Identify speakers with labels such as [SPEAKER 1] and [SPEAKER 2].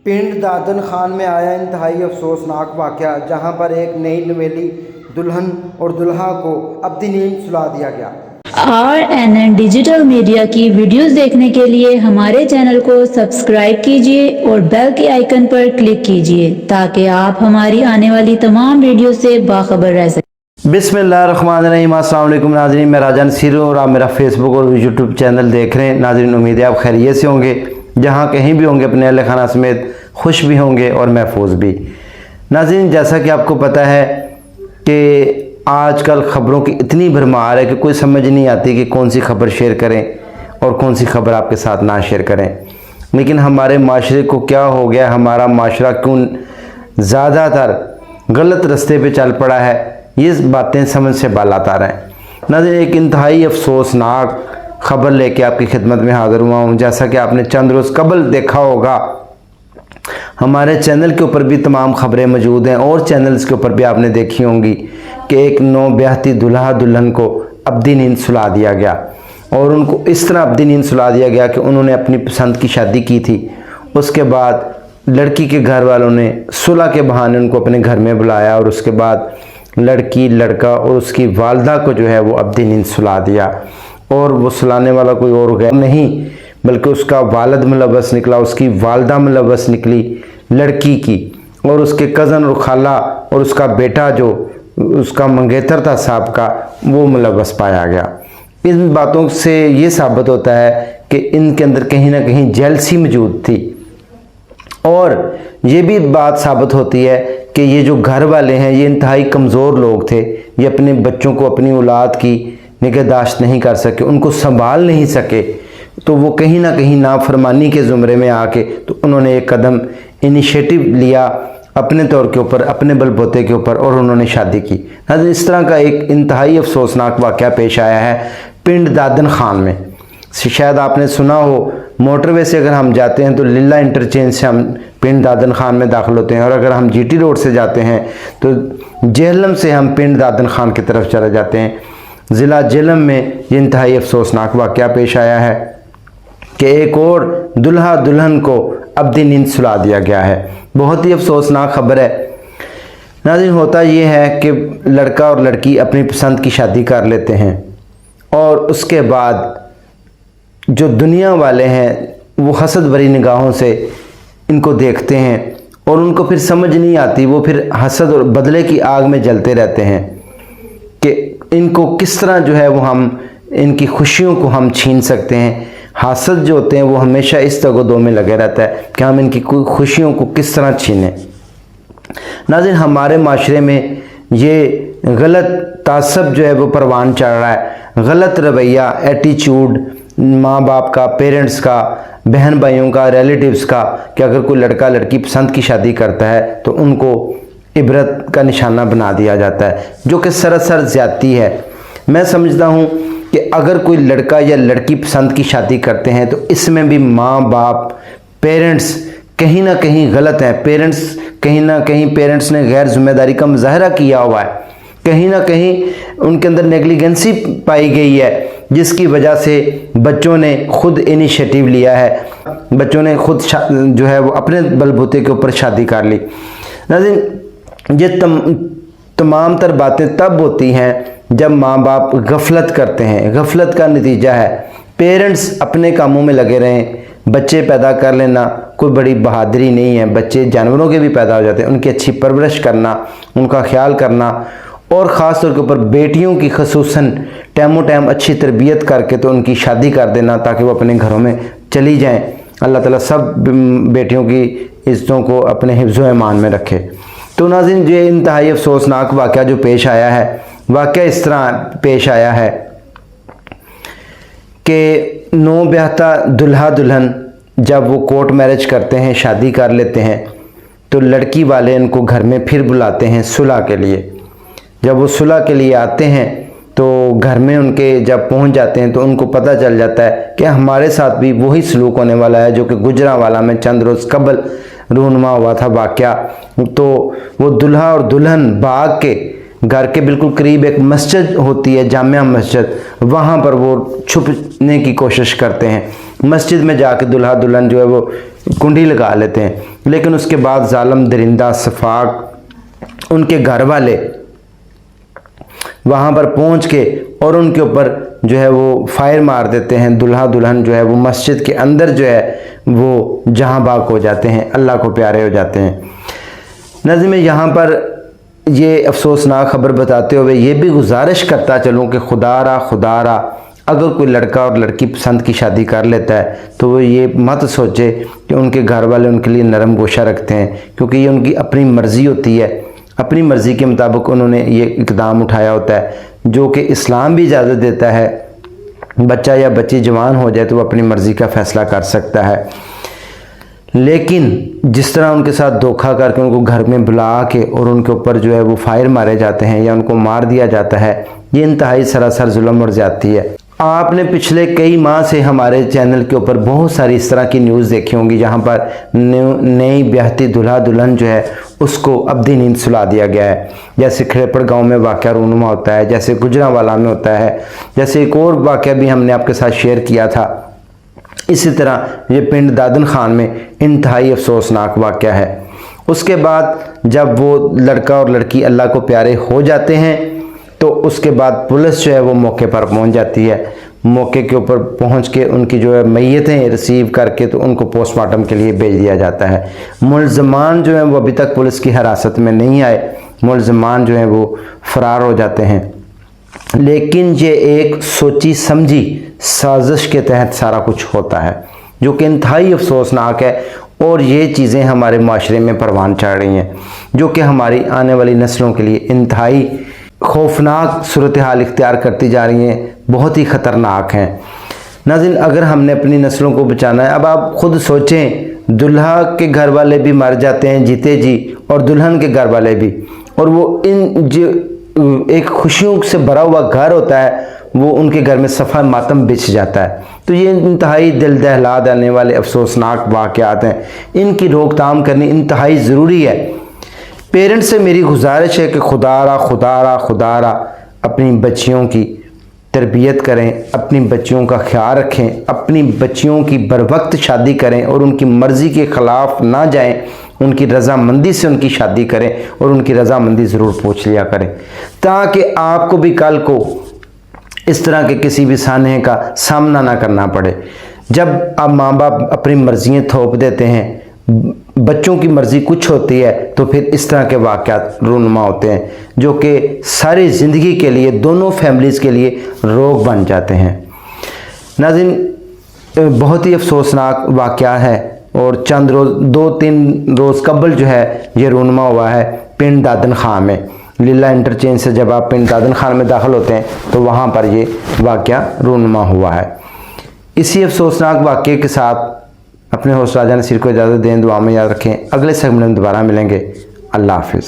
[SPEAKER 1] पिंड दादन खान में आया इंतहाई अफसोसनाक वाक़या, जहां पर एक नई नवेली दुल्हन और दुल्हा को अब्दी नींद सुला दिया गया।
[SPEAKER 2] RNN डिजिटल मीडिया की वीडियोस देखने के लिए हमारे चैनल को सब्सक्राइब कीजिए और बेल के आइकन पर क्लिक कीजिए ताकि आप हमारी आने वाली तमाम वीडियो से बाखबर रह सकें।
[SPEAKER 1] बिस्मिल्लाहिर्रहमानिर्रहीम। अस्सलाम वालेकुम नाज़रीन, मैं राजा नसीर हूँ और आप मेरा फेसबुक और यूट्यूब चैनल देख रहे हैं। नाज़रीन, उम्मीद है आप खैरियत से होंगे, जहाँ कहीं भी होंगे अपने अहल खाना समेत खुश भी होंगे और महफूज भी। नाज़रीन, जैसा कि आपको पता है कि आजकल ख़बरों की इतनी भरमार है कि कोई समझ नहीं आती कि कौन सी खबर शेयर करें और कौन सी खबर आपके साथ ना शेयर करें। लेकिन हमारे माशरे को क्या हो गया, हमारा माशरा क्यों ज़्यादातर गलत रास्ते पे चल पड़ा है, ये बातें समझ से बालातर हैं। नाज़रीन, एक इंतहाई अफसोसनाक ख़बर लेके आपकी खिदमत में हाज़िर हुआ हूँ। जैसा कि आपने चंद रोज़ कबल देखा होगा, हमारे चैनल के ऊपर भी तमाम ख़बरें मौजूद हैं और चैनल्स के ऊपर भी आपने देखी होंगी कि एक नौब्याहती दुल्हा दुल्हन को अब्दी नींद सुला दिया गया और उनको इस तरह अब्दी नींद सुला दिया गया कि उन्होंने अपनी पसंद की शादी की थी। उसके बाद लड़की के घर वालों ने सुलह के बहाने उनको अपने घर में बुलाया और उसके बाद लड़की, लड़का और उसकी वालदा को जो है वो अब्दी नींद सुला दिया। और वो सुलाने वाला कोई और गया नहीं बल्कि उसका वालिद मुलव्वस निकला, उसकी वालदा मुलव्वस निकली लड़की की, और उसके कज़न और खाला और उसका बेटा जो उसका मंगेतर था साहब का, वो मुलव्वस पाया गया। इन बातों से ये साबित होता है कि इनके अंदर कहीं ना कहीं जेलसी मौजूद थी। और ये भी बात साबित होती है कि ये जो घर वाले हैं ये इंतहाई कमज़ोर लोग थे। ये अपने बच्चों को, अपनी औलाद की निगहदाश्त नहीं कर सके, उनको संभाल नहीं सके, तो वो कहीं ना कहीं नाफरमानी के ज़ुमरे में आके तो उन्होंने एक कदम इनिशिएटिव लिया अपने तौर के ऊपर, अपने बलबूते के ऊपर, और उन्होंने शादी की। इस तरह का एक इंतहाई अफसोसनाक वाक़या पेश आया है पिंड दादन खान में। शायद आपने सुना हो, मोटरवे से अगर हम जाते हैं तो लिल्ला इंटरचेंज से हम पिंड दादन खान में दाखिल होते हैं, और अगर हम GT रोड से जाते हैं तो जेहलम से हम पिंड दादन खान की तरफ चले जाते हैं। ज़िला जेहलम में ये इंतहाई अफसोसनाक वाक़या पेश आया है कि एक और दुल्हा दुल्हन को अब्दी नींद सुला दिया गया है। बहुत ही अफसोसनाक खबर है। नाज़रीन, होता ये है कि लड़का और लड़की अपनी पसंद की शादी कर लेते हैं और उसके बाद जो दुनिया वाले हैं वो हसद भरी निगाहों से इनको देखते हैं और उनको फिर समझ नहीं आती, वो फिर हसद और बदले की आग में जलते रहते हैं कि इनको किस तरह जो है वो हम इनकी खुशियों को हम छीन सकते हैं। हासद जो होते हैं वो हमेशा इस तगदो में लगे रहता है कि हम इनकी खुशियों को किस तरह छीनें। नाज़रीन, हमारे माशरे में ये गलत तासब जो है वो परवान चढ़ रहा है। गलत रवैया, एटीट्यूड माँ बाप का, पेरेंट्स का, बहन भाइयों का, रिलेटिव्स का, कि अगर कोई लड़का लड़की पसंद की शादी करता है तो उनको इबरत का निशाना बना दिया जाता है, जो कि सरासर ज़्यादती है। मैं समझता हूँ कि अगर कोई लड़का या लड़की पसंद की शादी करते हैं तो इसमें भी माँ बाप, पेरेंट्स कहीं ना कहीं गलत हैं। पेरेंट्स ने गैर जिम्मेदारी का मुजाहरा किया हुआ है, कहीं ना कहीं उनके अंदर नेग्लिजेंसी पाई गई है, जिसकी वजह से बच्चों ने खुद इनिशिएटिव लिया है, बच्चों ने खुद जो है वो अपने बलबूते के ऊपर शादी कर ली। नाज़रीन, ये तमाम तर बातें तब होती हैं जब माँ बाप गफलत करते हैं। गफलत का नतीजा है पेरेंट्स अपने कामों में लगे रहें। बच्चे पैदा कर लेना कोई बड़ी बहादुरी नहीं है, बच्चे जानवरों के भी पैदा हो जाते हैं। उनकी अच्छी परवरिश करना, उनका ख्याल करना, और ख़ास तौर के ऊपर बेटियों की खसूसन टाइमों टाइम अच्छी तरबियत करके तो उनकी शादी कर देना ताकि वो अपने घरों में चली जाएं। अल्लाह ताला सब बेटियों की इज़्ज़तों को अपने हिफ्ज़ व ईमान में रखे। तो नाज़रीन, ये इंतहाई अफसोसनाक वाक़या जो पेश आया है, वाक़या इस तरह पेश आया है कि नौब्याहता दुल्हा दुल्हन जब वो कोर्ट मैरिज करते हैं, शादी कर लेते हैं, तो लड़की वाले इनको घर में फिर बुलाते हैं सुलह के लिए। जब वो सुलह के लिए आते हैं तो घर में उनके जब पहुंच जाते हैं तो उनको पता चल जाता है कि हमारे साथ भी वही सलूक होने वाला है जो कि गुजरांवाला में चंद रोज़ कबल रूनुमा हुआ था वाक़या। तो वो दुल्हा और दुल्हन बाग के घर के बिल्कुल करीब एक मस्जिद होती है, जामिया मस्जिद, वहाँ पर वो छुपने की कोशिश करते हैं। मस्जिद में जाके दुल्हा दुल्हन जो है वो कुंडी लगा लेते हैं, लेकिन उसके बाद जालिम दरिंदा सफाक उनके घर वाले वहाँ पर पहुँच के और उनके ऊपर जो है वो फायर मार देते हैं। दुल्हा दुल्हन जो है वो मस्जिद के अंदर जो है वो जहाँ बाग हो जाते हैं, अल्लाह को प्यारे हो जाते हैं। नाज़रीन, मैं यहाँ पर ये अफसोसनाक खबर बताते हुए ये भी गुजारिश करता चलूँ कि खुदारा अगर कोई लड़का और लड़की पसंद की शादी कर लेता है तो वो ये मत सोचे कि उनके घर वाले उनके लिए नरम गोशा रखते हैं, क्योंकि ये उनकी अपनी मर्ज़ी होती है। अपनी मर्ज़ी के मुताबिक उन्होंने ये इक़दाम उठाया होता है, जो कि इस्लाम भी इजाज़त देता है। बच्चा या बच्ची जवान हो जाए तो वो अपनी मर्ज़ी का फ़ैसला कर सकता है, लेकिन जिस तरह उनके साथ धोखा करके उनको घर में बुला के और उनके ऊपर जो है वो फायर मारे जाते हैं या उनको मार दिया जाता है, ये इंतहाई सरासर जुल्म और ज़्यादती है। आपने पिछले कई माह से हमारे चैनल के ऊपर बहुत सारी इस तरह की न्यूज़ देखी होंगी जहाँ पर नई ब्याहती दुल्हा दुल्हन जो है उसको अब्दी नींद सुला दिया गया है। जैसे खड़ेपड़ गांव में वाक़या रूनुमा होता है, जैसे गुजरांवाला में होता है, जैसे एक और वाक़या भी हमने आपके साथ शेयर किया था। इसी तरह ये पिंड दादन खान में इंतहाई अफसोसनाक वाक़या है। उसके बाद जब वो लड़का और लड़की अल्लाह को प्यारे हो जाते हैं तो उसके बाद पुलिस जो है वो मौके पर पहुंच जाती है। मौके के ऊपर पहुंच के उनकी जो है मैयतें रिसीव करके तो उनको पोस्टमार्टम के लिए भेज दिया जाता है। मुलज़मान जो है वो अभी तक पुलिस की हिरासत में नहीं आए, मुलज़मान जो है वो फ़रार हो जाते हैं। लेकिन ये एक सोची समझी साजिश के तहत सारा कुछ होता है, जो कि इंतहाई अफसोसनाक है। और ये चीज़ें हमारे माशरे में परवान चढ़ रही हैं, जो कि हमारी आने वाली नस्लों के लिए इंतहाई खौफनाक सूरत हाल इख्तियार करती जा रही हैं, बहुत ही ख़तरनाक हैं। नाज़रीन, अगर हमने अपनी नस्लों को बचाना है, अब आप ख़ुद सोचें, दुल्हा के घर वाले भी मर जाते हैं जीते जी और दुल्हन के घर वाले भी, और वो इन जो एक खुशियों से भरा हुआ घर होता है वो उनके घर में सफ़ा मातम बिछ जाता है। तो ये इंतहाई दिल दहला देने वाले अफसोसनाक वाक़यात हैं, इनकी रोकथाम करनी इंतहाई ज़रूरी है। पेरेंट्स से मेरी गुजारिश है कि खुदारा अपनी बच्चियों की तरबियत करें, अपनी बच्चियों का ख्याल रखें, अपनी बच्चियों की बर वक्त शादी करें और उनकी मर्ज़ी के ख़िलाफ़ ना जाएं, उनकी रज़ामंदी से उनकी शादी करें और उनकी रज़ामंदी ज़रूर पूछ लिया करें, ताकि आपको भी कल को इस तरह के किसी भी सान्हे का सामना ना करना पड़े। जब आप माँ बाप अपनी मर्ज़ियाँ थोप देते हैं, बच्चों की मर्ज़ी कुछ होती है, तो फिर इस तरह के वाक़यात रूनुमा होते हैं, जो कि सारी ज़िंदगी के लिए दोनों फैमिलीज़ के लिए रोग बन जाते हैं। नाज़रीन, बहुत ही अफसोसनाक वाक़या है और चंद रोज़ 2-3 रोज़ कबल जो है ये रूनुमा हुआ है पिंड दादन खान में। लीला इंटरचेंज से जब आप पिंड दादन खान में दाखिल होते हैं तो वहाँ पर ये वाक़या रूनुमा हुआ है। इसी अफसोसनाक वाक़े के साथ अपने होस्ट राजा नसीर को इजाज़त दें, दुआ में याद रखें। अगले सेगमेंट में दोबारा मिलेंगे। अल्लाह हाफिज़।